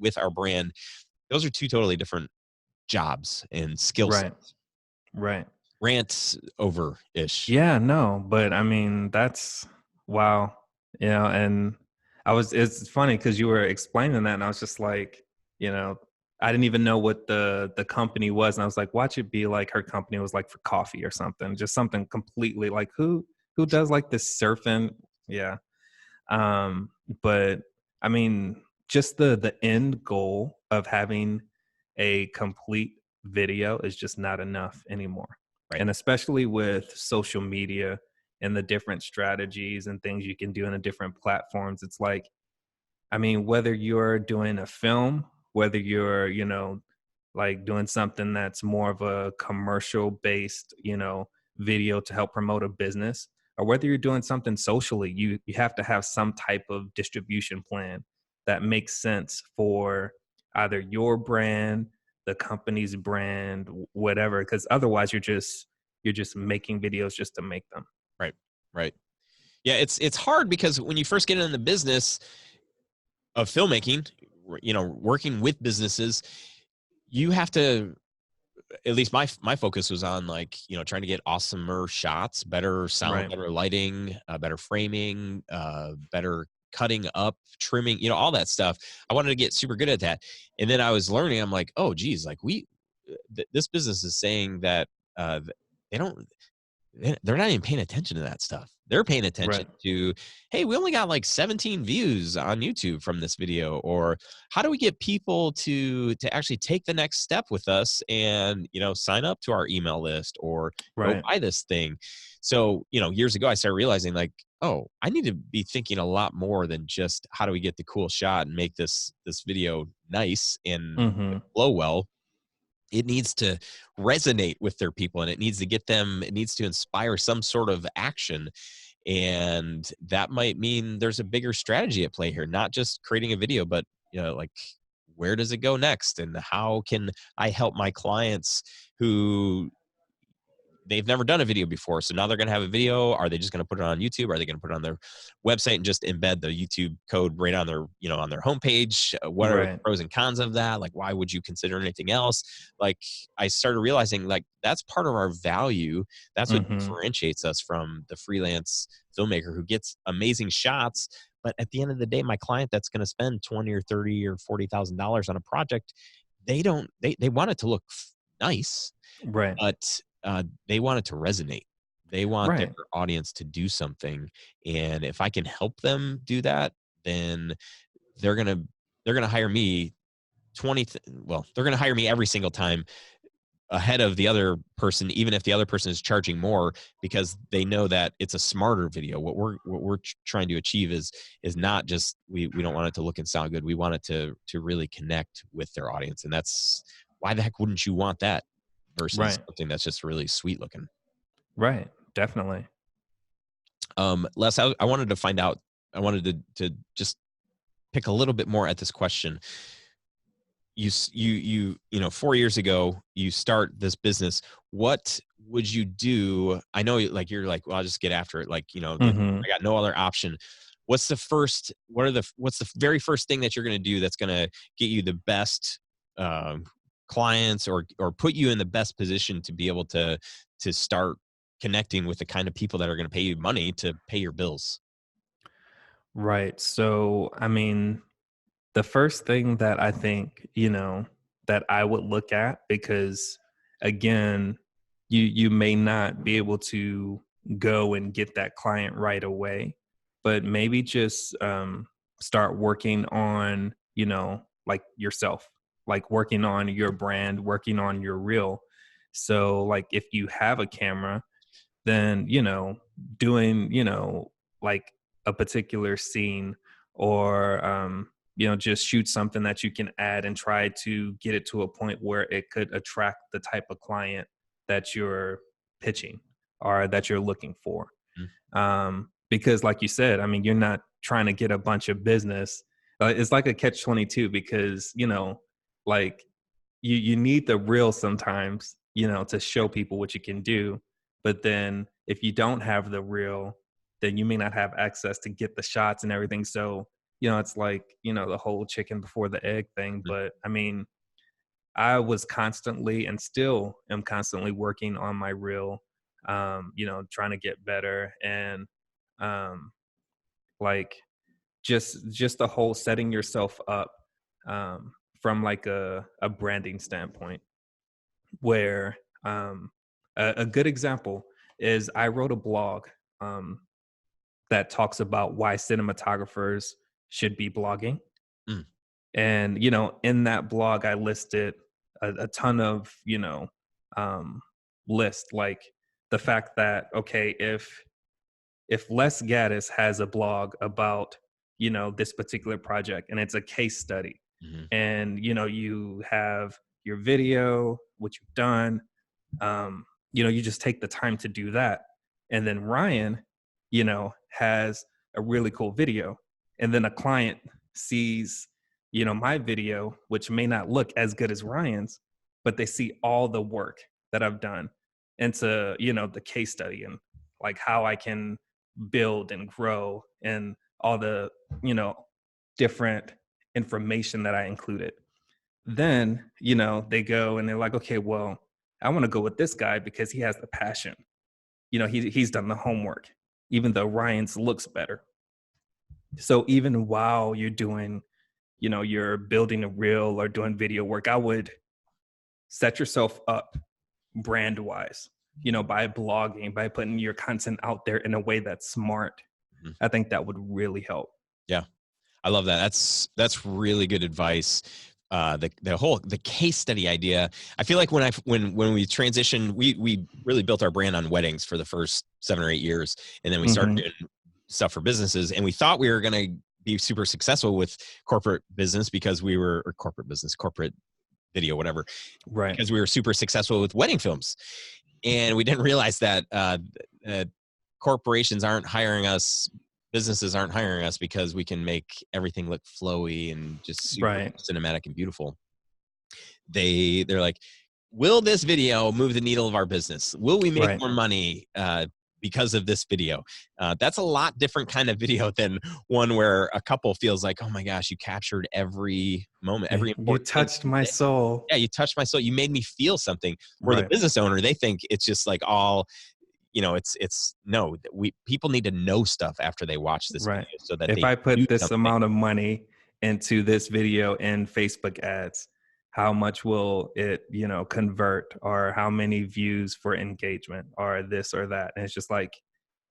with our brand. Those are two totally different jobs and skill right, sets. right. Rant over ish. Yeah, no, but I mean, that's wow. And it's funny because you were explaining that, and I was just like, you know, I didn't even know what the company was, and I was like, watch it be like her company was like for coffee or something, just something completely like who does like this surfing? Yeah. Um, but I mean, just the end goal of having a complete video is just not enough anymore. Right. And especially with social media and the different strategies and things you can do in the different platforms, it's like, I mean, whether you're doing a film, whether you're, like doing something that's more of a commercial based, video to help promote a business, or whether you're doing something socially, you have to have some type of distribution plan that makes sense for either your brand, the company's brand, whatever, because otherwise you're just making videos just to make them. Right. Right. Yeah, it's hard because when you first get into the business of filmmaking, you know, working with businesses, you have to, at least my focus was on, like, you know, trying to get awesomer shots, better sound, Right. better lighting, better framing, better cutting up, trimming, you know, all that stuff. I wanted to get super good at that. And then I was learning, I'm like, oh geez, like this business is saying that they don't, they're not even paying attention to that stuff. They're paying attention Right. to, hey, we only got like 17 views on YouTube from this video, or how do we get people to actually take the next step with us and, you know, sign up to our email list or go Right. buy this thing. So, you know, years ago I started realizing, like, oh, I need to be thinking a lot more than just how do we get the cool shot and make this video nice and Mm-hmm. flow well. It needs to resonate with their people, and it needs to get them, it needs to inspire some sort of action. And that might mean there's a bigger strategy at play here, not just creating a video, but, you know, like, where does it go next, and how can I help my clients who, they've never done a video before. So now they're going to have a video. Are they just going to put it on YouTube? Are they going to put it on their website and just embed the YouTube code right on their, you know, on their homepage? What are the Right. pros and cons of that? Like, why would you consider anything else? Like, I started realizing, like, that's part of our value. That's what Mm-hmm. differentiates us from the freelance filmmaker who gets amazing shots. But at the end of the day, my client that's going to spend 20 or 30 or $40,000 on a project, they want it to look nice, Right. but they want it to resonate. They want their Right. audience to do something, and if I can help them do that, then they're gonna they're gonna hire me well, they're gonna hire me every single time ahead of the other person, even if the other person is charging more, because they know that it's a smarter video. What we're trying to achieve is not just, we don't want it to look and sound good. We want it to really connect with their audience, and that's why the heck wouldn't you want that versus Right. something that's just really sweet looking. Right. Definitely. Les, I wanted to find out. I wanted to just pick a little bit more at this question. You know, 4 years ago you start this business. What would you do? I know, like, you're like, well, I'll just get after it, like, you know, like, Mm-hmm. I got no other option. What's the very first thing that you're going to do that's going to get you the best um, clients, or put you in the best position to be able to start connecting with the kind of people that are going to pay you money to pay your bills? Right. So, I mean, the first thing that I think, that I would look at, because again, you may not be able to go and get that client right away, but maybe just start working on, like yourself, like working on your brand, working on your reel. So, like, if you have a camera, then doing like a particular scene, or just shoot something that you can add and try to get it to a point where it could attract the type of client that you're pitching or that you're looking for. Mm. Because like you said, I mean, you're not trying to get a bunch of business. It's like a catch 22, because like you need the real sometimes, to show people what you can do. But then if you don't have the real, then you may not have access to get the shots and everything. So, it's like, the whole chicken before the egg thing. Mm. But I mean, I was constantly and still am constantly working on my reel, trying to get better. And um, like just the whole setting yourself up, from like a branding standpoint, where a good example is I wrote a blog um, that talks about why cinematographers should be blogging. Mm. And, in that blog, I listed a ton of, um, list, like the fact that, okay, if Les Gaddis has a blog about, this particular project, and it's a case study, Mhm. and, you have your video, what you've done, you just take the time to do that. And then Ryan, has a really cool video. And then a client sees, my video, which may not look as good as Ryan's, but they see all the work that I've done into, the case study, and like how I can build and grow and all the, you know, different information that I included. Then, they go and they're like, okay, well, I want to go with this guy because he has the passion. He's done the homework, even though Ryan's looks better. So even while you're doing, you're building a reel or doing video work, I would set yourself up brand wise, by blogging, by putting your content out there in a way that's smart. Mhm. I think that would really help. Yeah. I love that. That's really good advice. The case study idea. I feel like when we transitioned, we really built our brand on weddings for the first 7 or 8 years, and then we started doing stuff for businesses, and we thought we were going to be super successful with corporate business because we were or corporate video, whatever, Right. because we were super successful with wedding films, and we didn't realize that corporations aren't hiring us. Businesses aren't hiring us because we can make everything look flowy and just super Right. cinematic and beautiful. They're like, will this video move the needle of our business? Will we make Right. more money because of this video? That's a lot different kind of video than one where a couple feels like, oh my gosh, you captured every moment, every You important thing. touched my soul. Yeah, you touched my soul. You made me feel something. Where the Right. business owner, they think it's just like all, it's no, people need to know stuff after they watch this Right. video so that If they I do put this something. amount of money into this video in Facebook ads, how much will it, convert, or how many views for engagement or this or that? And it's just like,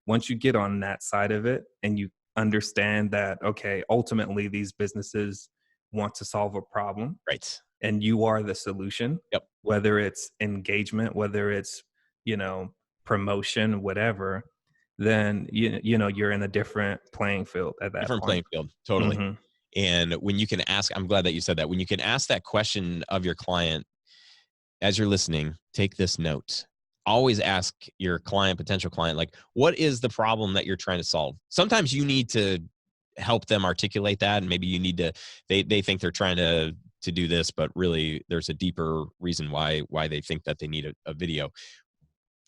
once you get on that side of it and you understand that, okay, ultimately these businesses want to solve a problem Right. and you are the solution, Yep. whether it's engagement, whether it's, you know, promotion, whatever, then you're in a different playing field at that Different point. playing field. Totally. Hmm. And when you can ask, I'm glad that you said that. When you can ask that question of your client as you're listening, take this note. Always ask your client, potential client, like, what is the problem that you're trying to solve? Sometimes you need to help them articulate that, and maybe you need to. They think they're trying to do this, but really there's a deeper reason why they think that they need a video.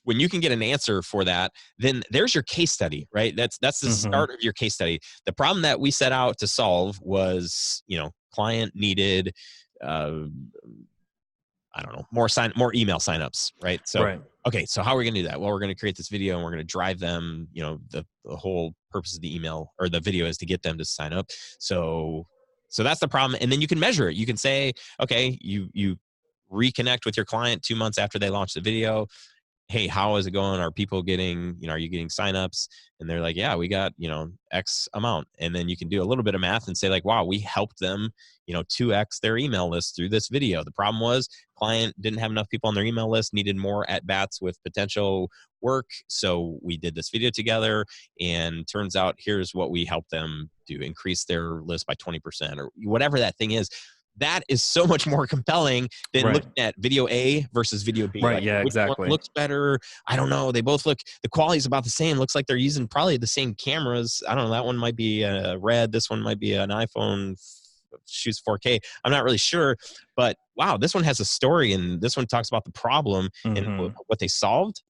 When you can get an answer for that, then there's your case study, right? That's the Hmm. start of your case study. The problem that we set out to solve was, client needed, uh, I don't know, more email signups, right? So, Right. okay, so how are we going to do that? Well, we're going to create this video and we're going to drive them. The whole purpose of the email or the video is to get them to sign up. So that's the problem, and then you can measure it. You can say, okay, you reconnect with your client 2 months after they launch the video. Hey, how is it going? Are people getting, are you getting signups? And they're like, yeah, we got, X amount. And then you can do a little bit of math and say like, wow, we helped them, 2X their email list through this video. The problem was client didn't have enough people on their email list, needed more at bats with potential work. So we did this video together, and turns out here's what we helped them do: increase their list by 20% or whatever that thing is. That is so much more compelling than Right. looking at video A versus video B. Right. Like, Yeah, which one exactly. looks better? I don't know. They both look, the quality is about the same. Looks like they're using probably the same cameras. I don't know. That one might be a red. This one might be an iPhone, shoots 4K. I'm not really sure, but wow, this one has a story, and this one talks about the problem and Hmm. what they solved.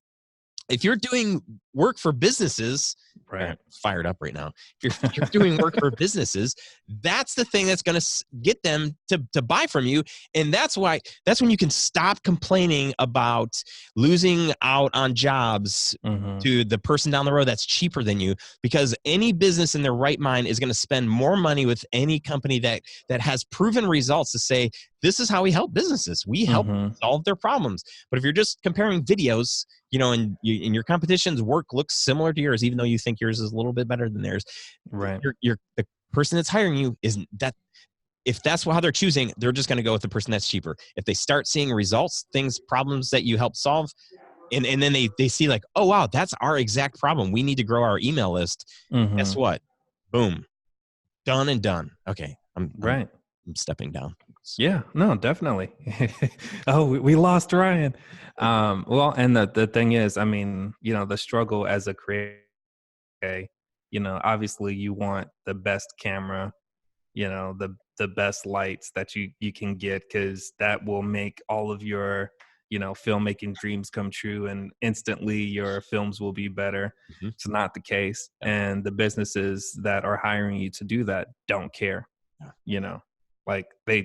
If you're doing work for businesses, I'm Right. fired up right now. If you're doing work for businesses, that's the thing that's going to get them to buy from you. And that's when you can stop complaining about losing out on jobs Hmm. to the person down the road that's cheaper than you, because any business in their right mind is going to spend more money with any company that has proven results to say, this is how we help businesses. We help Hmm. solve their problems. But if you're just comparing videos, and your competition's work looks similar to yours, even though you think yours is a little bit better than theirs, Right. the person that's hiring you isn't that. If that's how they're choosing, they're just going to go with the person that's cheaper. If they start seeing results, problems that you help solve, and then they see like, oh wow, that's our exact problem. We need to grow our email list. Guess Hmm. what? Boom, done and done. Okay, Right. I'm stepping down. Yeah, no, definitely. Oh, we lost Ryan. Well, and the thing is, I mean, the struggle as a creator, okay, obviously you want the best camera, the best lights that you can get, because that will make all of your filmmaking dreams come true and instantly your films will be better. Mhm. It's not the case. Yeah. And the businesses that are hiring you to do that don't care, Yeah. you know, like they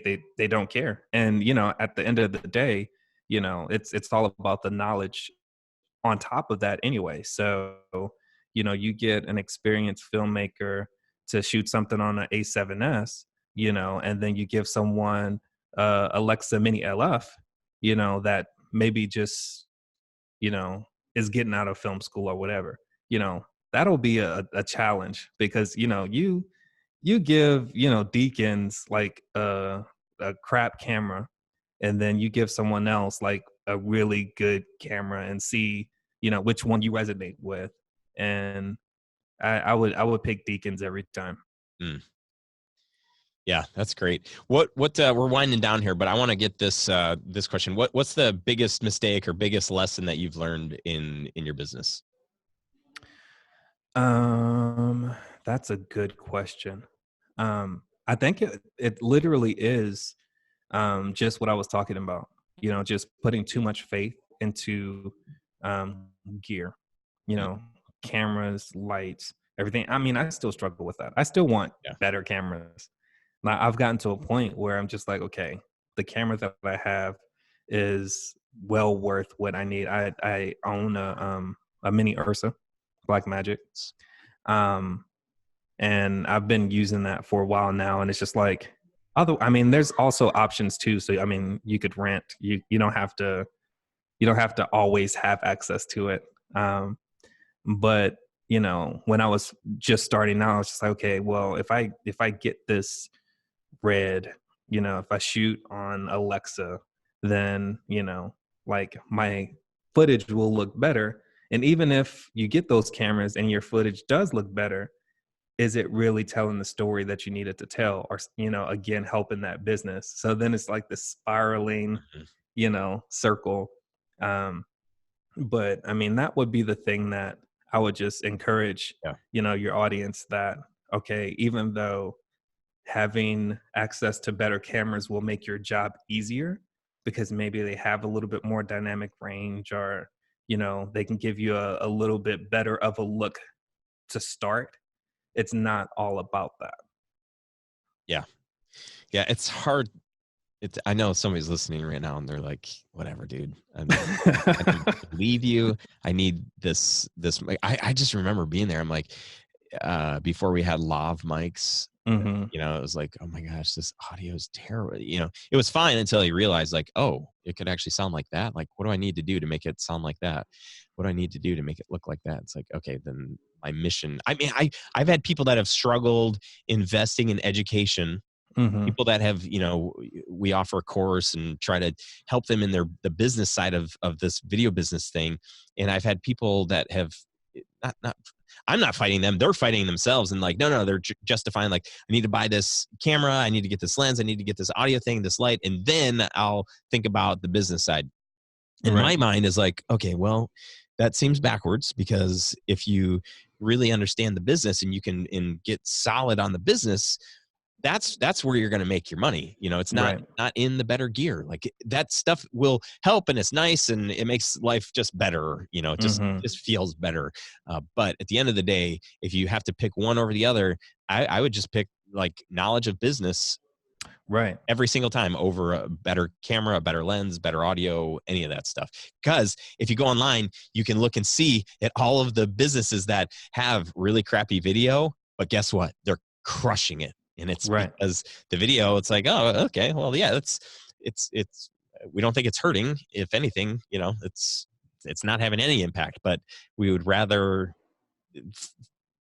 don't care. And, at the end of the day, it's all about the knowledge on top of that anyway. So, you get an experienced filmmaker to shoot something on an A7S, and then you give someone Alexa Mini LF, that maybe just, you know, is getting out of film school or whatever, that'll be a challenge because, you give, deacons like a crap camera and then you give someone else like a really good camera and see which one you resonate with. And I would pick deacons every time. Mm. Yeah, that's great. What we're winding down here, but I want to get this question. What's the biggest mistake or biggest lesson that you've learned in your business? um that's a good question. I think it literally is just what I was talking about, just putting too much faith into um gear, you Mm. know, cameras, lights, everything. I mean, I still struggle with that. I still want Yeah. better cameras. Now, I've gotten to a point where I'm just like, okay, the camera that I have is well worth what I need. I own a mini Ursa Black Magic. Um and I've been using that for a while now and it's just like I mean, there's also options too. So I mean, you could rent. You don't have to always have access to it. But when I was just starting out, I was just like, okay, well, if I get this red, if I shoot on Alexa, then like my footage will look better. And even if you get those cameras and your footage does look better, is it really telling the story that you needed to tell, or again, helping that business? So then it's like this spiraling Mhm. circle. But I mean, that would be the thing that I would just encourage, Yeah. your audience, that okay, even though having access to better cameras will make your job easier because maybe they have a little bit more dynamic range, or they can give you a little bit better of a look to start, it's not all about that. Yeah. Yeah. It's hard. I know somebody's listening right now and they're like, whatever, dude. I need to believe you. I need this. I just remember being there. I'm like, before we had lav mics, Hmm. it was like, oh my gosh, this audio is terrible. It was fine until you realized like, oh, it could actually sound like that. Like, what do I need to do to make it sound like that? What do I need to do to make it look like that? It's like, okay, then my mission. I mean, I've had people that have struggled investing in education, Hmm. people that have, we offer a course and try to help them in the business side of this video business thing. And I've had people that have not I'm not fighting them, they're fighting themselves, and like, no, they're justifying like, I need to buy this camera, I need to get this lens, I need to get this audio thing, this light, and then I'll think about the business side. And Right. my mind is like, okay, well, that seems backwards, because if you really understand the business and you can and get solid on the business, that's where you're going to make your money. It's not Right. not in the better gear. Like, that stuff will help and it's nice and it makes life just better. It just Hmm. just feels better. But at the end of the day, if you have to pick one over the other, I would just pick like knowledge of business Right. every single time over a better camera, a better lens, better audio, any of that stuff. Because if you go online, you can look and see at all of the businesses that have really crappy video, but guess what? They're crushing it. And it's Right. because the video, it's like, oh, okay, well, yeah, it's, we don't think it's hurting. If anything, it's not having any impact, but we would rather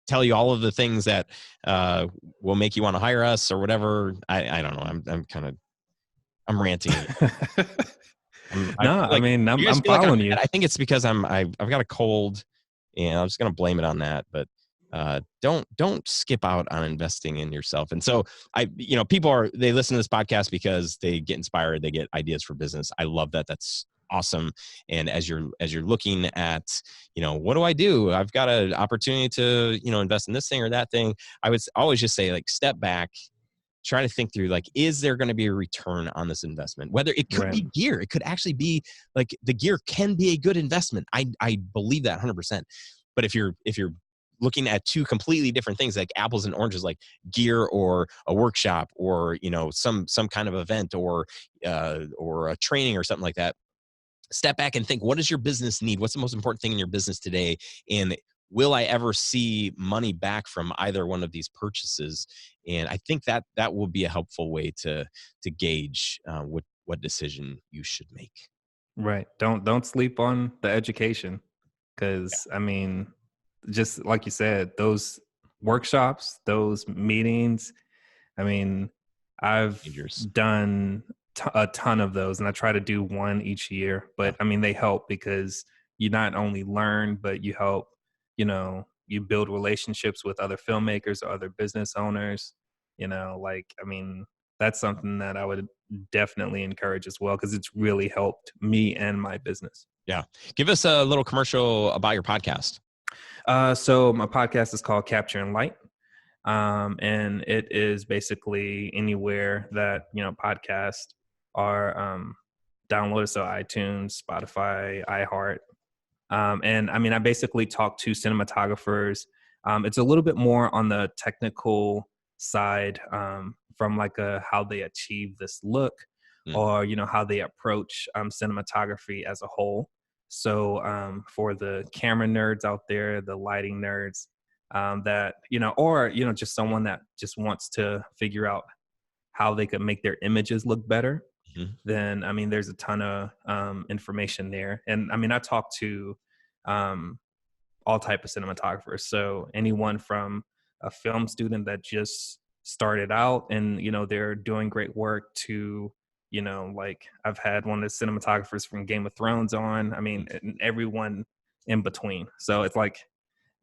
tell you all of the things that uh, will make you want to hire us or whatever. I don't know. I'm ranting. I No, feel I like, mean, you guys I'm feel like I'm following bad. you. I think it's because I've got a cold, and I'm just gonna blame it on that. But don't skip out on investing in yourself. And so people they listen to this podcast because they get inspired, they get ideas for business. I love that. That's awesome. And as you're looking at, what do I do? I've got an opportunity to invest in this thing or that thing. I would always just say, like, step back, try to think through, like, is there going to be a return on this investment? Whether it could Right. be gear, it could actually be like the gear can be a good investment. I believe that 100%. But if you're looking at two completely different things, like apples and oranges, like gear or a workshop or some kind of event or a training or something like that, step back and think, what does your business need? What's the most important thing in your business today? And will I ever see money back from either one of these purchases? And I think that will be a helpful way to gauge what decision you should make. Right. Don't sleep on the education, because I mean, just like you said, those workshops, those meetings, I mean, I've Dangerous. done a ton of those, and I try to do one each year. Yeah. But I mean, they help because you not only learn, but you help, you build relationships with other filmmakers or other business owners. Like, I mean, that's something that I would definitely encourage as well, because it's really helped me and my business. Yeah. Give us a little commercial about your podcast. So my podcast is called Capture and Light. And it is basically anywhere that podcasts are downloaded, so iTunes, Spotify, iHeart. And I mean, I basically talk to cinematographers. It's a little bit more on the technical side, from like how they achieve this look, Mm, or how they approach cinematography as a whole. So for the camera nerds out there, the lighting nerds, that or just someone that just wants to figure out how they could make their images look better, mhm. then I mean, there's a ton of information there. And I mean, I talk to um, all type of cinematographers. So anyone from a film student that just started out and they're doing great work, to like I've had one of the cinematographers from Game of Thrones on. I mean, and everyone in between. So it's like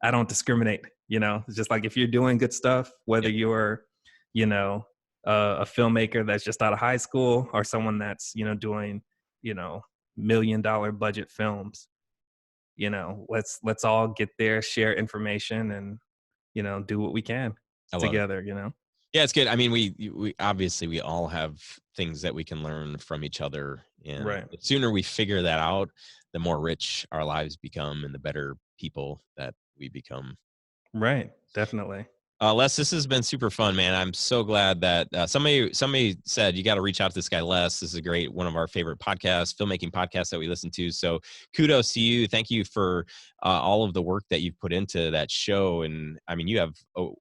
I don't discriminate. It's just like if you're doing good stuff, whether Yeah. you're you know a filmmaker that's just out of high school, or someone that's doing you know $1 million budget films, let's all get there, share information, and do what we can I love it. together. Yeah, it's good. I mean, we obviously we all have things that we can learn from each other, and Right. the sooner we figure that out, the more rich our lives become, and the better people that we become. Right, definitely. Les, this has been super fun, man. I'm so glad that somebody said you got to reach out to this guy, Les. This is a great one of our favorite podcasts, filmmaking podcasts that we listen to. So kudos to you. Thank you for all of the work that you've put into that show. And I mean, you have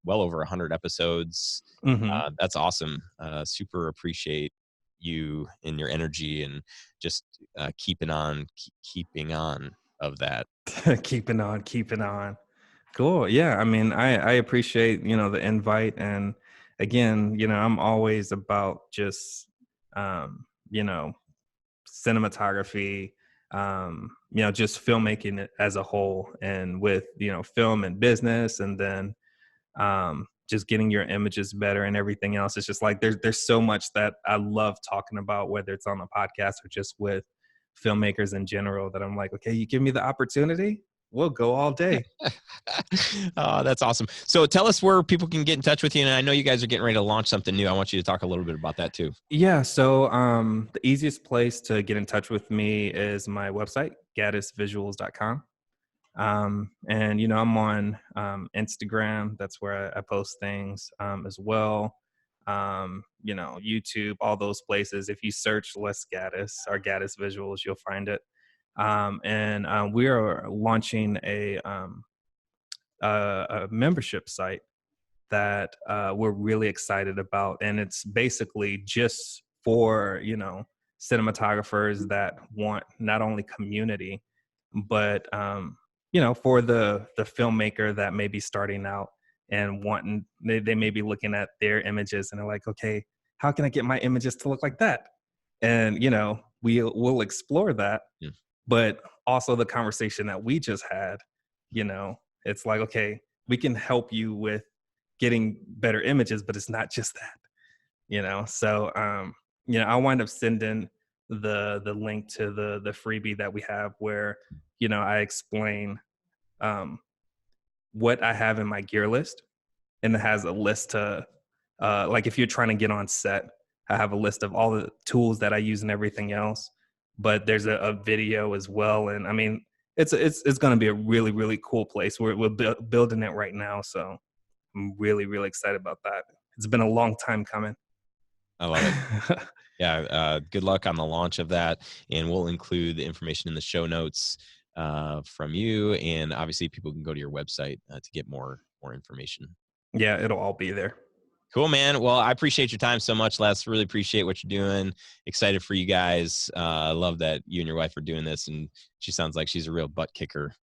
well over 100 episodes. Hmm. That's awesome. Super appreciate you and your energy and just keeping on of that. Keeping on. Cool. Yeah. I mean, I appreciate, the invite. And again, I'm always about just, um, you know, cinematography, just filmmaking it as a whole, and with, film and business, and then just getting your images better and everything else. It's just like there's so much that I love talking about, whether it's on the podcast or just with filmmakers in general, that I'm like, okay, you give me the opportunity, we'll go all day. Oh, that's awesome. So tell us where people can get in touch with you. And I know you guys are getting ready to launch something new. I want you to talk a little bit about that too. Yeah, so the easiest place to get in touch with me is my website, gaddisvisuals.com. And I'm on Instagram. That's where I post things as well. YouTube, all those places. If you search Les Gaddis or Gaddis Visuals, you'll find it. And we are launching a membership site that we're really excited about, and it's basically just for cinematographers that want not only community, but for the filmmaker that may be starting out and wanting, they may be looking at their images and they're like, okay, how can I get my images to look like that? And we'll explore that. Yeah. But also the conversation that we just had, you know it's like, okay, we can help you with getting better images, but it's not just that. So I wind up sending the link to the freebie that we have, where I explain um what I have in my gear list, and it has a list to Like if you're trying to get on set, I have a list of all the tools that I use and everything else. But there's a video as well, and I mean, it's going to be a really really cool place. We're building it right now, so I'm really really excited about that. It's been a long time coming. I love it. Yeah, good luck on the launch of that, and we'll include the information in the show notes from you, and obviously people can go to your website to get more information. Yeah, it'll all be there. Cool, man. Well, I appreciate your time so much, Les. Really appreciate what you're doing. Excited for you guys. I love that you and your wife are doing this, and she sounds like she's a real butt kicker,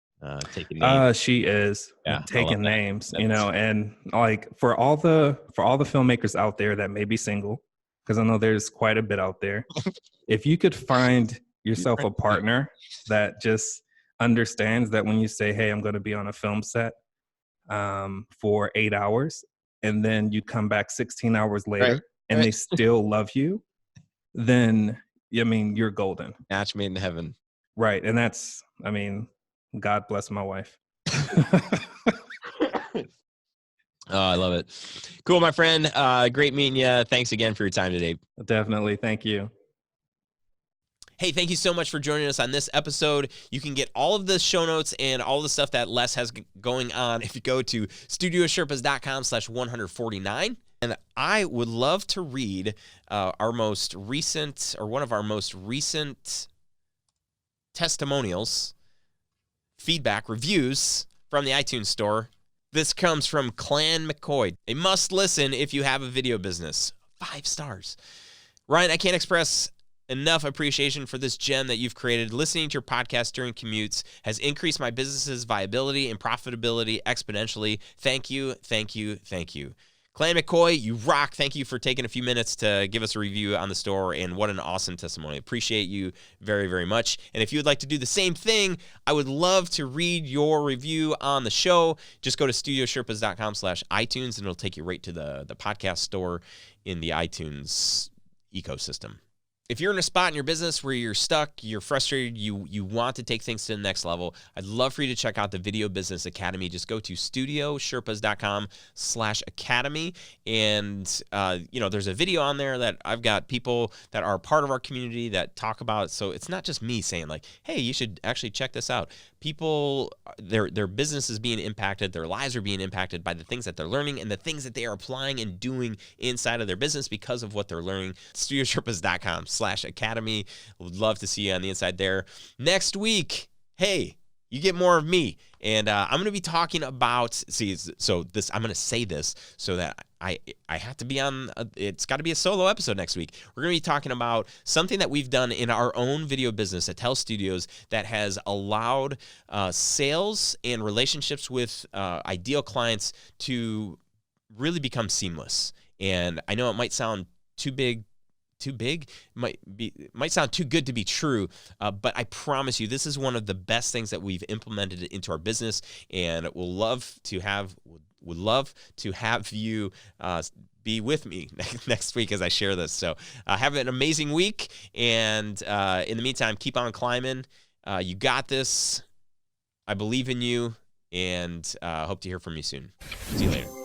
taking names. She is taking names, you know, and like for all the filmmakers out there that may be single, because I know there's quite a bit out there. If you could find yourself a partner that just understands that when you say, "Hey, I'm going to be on a film set for 8 hours," and then you come back 16 hours later and they still love you, then I mean, you're golden. Match made in heaven. Right. And that's, I mean, God bless my wife. Oh, I love it. Cool, my friend. Great meeting you. Thanks again for your time today. Definitely. Thank you. Hey, thank you so much for joining us on this episode. You can get all of the show notes and all the stuff that Les has going on if you go to studiosherpas.com/149. And I would love to read our most recent, or one of our most recent testimonials, feedback, reviews from the iTunes store. This comes from Clan McCoy. A must listen if you have a video business. 5 stars. Ryan, I can't express enough appreciation for this gem that you've created. Listening to your podcast during commutes has increased my business's viability and profitability exponentially. Thank you, thank you, thank you. Clan McCoy, you rock. Thank you for taking a few minutes to give us a review on the store, and what an awesome testimony. Appreciate you very, very much. And if you would like to do the same thing, I would love to read your review on the show. Just go to studiosherpas.com/iTunes, and it'll take you right to the podcast store in the iTunes ecosystem. If you're in a spot in your business where you're stuck, you're frustrated, you want to take things to the next level, I'd love for you to check out the Video Business Academy. Just go to studiosherpas.com/academy. And, there's a video on there that I've got people that are part of our community that talk about. So it's not just me saying like, hey, you should actually check this out. People, their business is being impacted, their lives are being impacted by the things that they're learning and the things that they are applying and doing inside of their business because of what they're learning. studiosherpas.com/academy. Would love to see you on the inside there. Next week, hey, you get more of me. And I'm going to be talking about, I'm going to say this so that I have to be on, it's got to be a solo episode next week. We're going to be talking about something that we've done in our own video business at Tell Studios that has allowed sales and relationships with ideal clients to really become seamless. And I know it might sound too big, might sound too good to be true, but I promise you this is one of the best things that we've implemented into our business, and would love to have you be with me next week as I share this. So have an amazing week, and in the meantime, keep on climbing. You got this. I believe in you, and hope to hear from you soon. See you later.